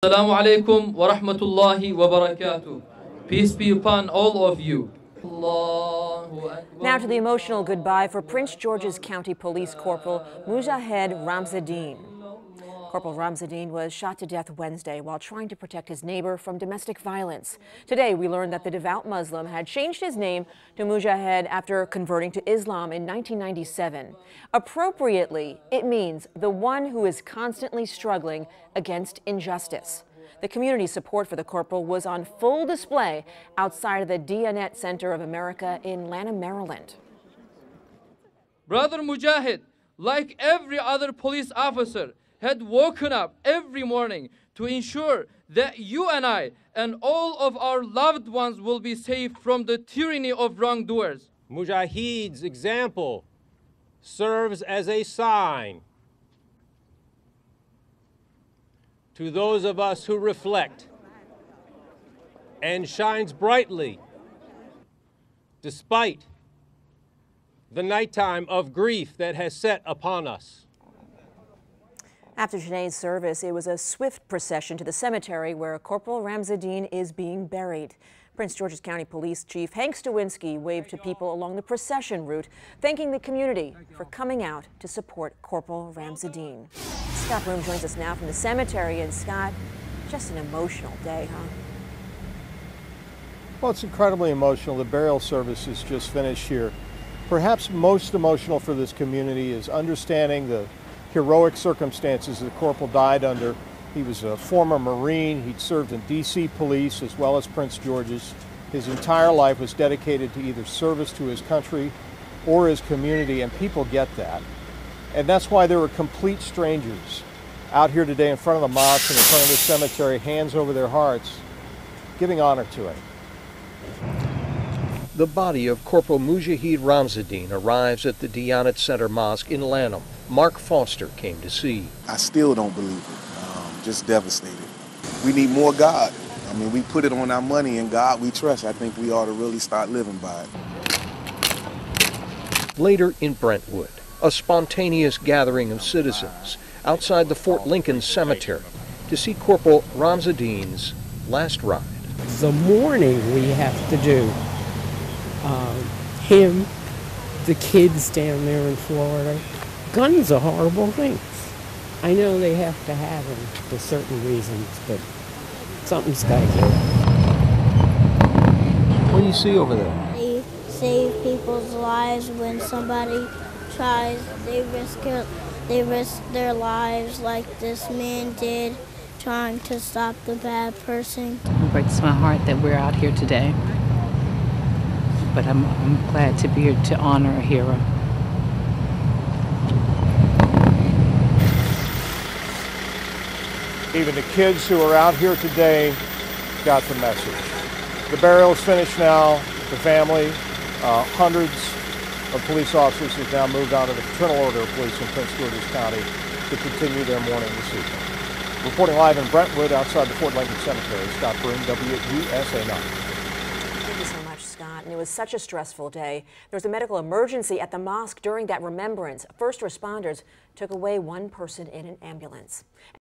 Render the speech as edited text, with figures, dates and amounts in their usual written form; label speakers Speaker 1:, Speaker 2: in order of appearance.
Speaker 1: Assalamu alaikum wa rahmatullahi wa barakatuh. Peace be upon all of you.
Speaker 2: Now to the emotional goodbye for Prince George's County Police Corporal Mujahed Ramzadeen. Corporal Ramzadeen was shot to death Wednesday while trying to protect his neighbor from domestic violence. Today, we learned that the devout Muslim had changed his name to Mujahed after converting to Islam in 1997. Appropriately, it means the one who is constantly struggling against injustice. The community support for the corporal was on full display outside of the Diyanet Center of America in Lanham, Maryland.
Speaker 1: Brother Mujahid, like every other police officer, had woken up every morning to ensure that you and I and all of our loved ones will be safe from the tyranny of wrongdoers.
Speaker 3: Mujahid's example serves as a sign to those of us who reflect and shines brightly despite the nighttime of grief that has set upon us.
Speaker 2: After today's service, it was a swift procession to the cemetery where Corporal Ramzadeen is being buried. Prince George's County Police Chief Hank Stawinski waved to people along the procession route, thanking the community for coming out to support Corporal Ramzadeen. Scott Broom joins us now from the cemetery. And Scott, just an emotional day, huh?
Speaker 4: Well, it's incredibly emotional. The burial service is just finished here. Perhaps most emotional for this community is understanding the heroic circumstances the corporal died under. He was a former Marine. He'd served in D.C. police as well as Prince George's. His entire life was dedicated to either service to his country or his community, and people get that. And that's why there were complete strangers out here today in front of the mosque and in front of the cemetery, hands over their hearts, giving honor to him.
Speaker 5: The body of Corporal Mujahed Ramzadeen arrives at the Diyanet Center Mosque in Lanham. Mark Foster came to see.
Speaker 6: I still don't believe it. Just devastated. We need more God. I mean, we put it on our money and God we trust. I think we ought to really start living by it.
Speaker 5: Later in Brentwood, a spontaneous gathering of citizens outside the Fort Lincoln Cemetery to see Corporal Ramzadeen's last ride.
Speaker 7: The mourning we have to do. Him, the kids down there in Florida. Guns are horrible things. I know they have to have them for certain reasons, but something's got to give.
Speaker 5: What do you see over there?
Speaker 8: They save people's lives when somebody tries. They risk their lives like this man did, trying to stop the bad person.
Speaker 9: It breaks my heart that we're out here today. But I'm glad to be here to honor a hero.
Speaker 4: Even the kids who are out here today got the message. The burial is finished now. The family, hundreds of police officers have now moved on to the Fraternal Order of Police in Prince George's County to continue their mourning this evening. Reporting live in Brentwood outside the Fort Lincoln Cemetery, Scott Broom, WUSA 9.
Speaker 2: Thank you so much, Scott. And it was such a stressful day. There was a medical emergency at the mosque during that remembrance. First responders took away one person in an ambulance.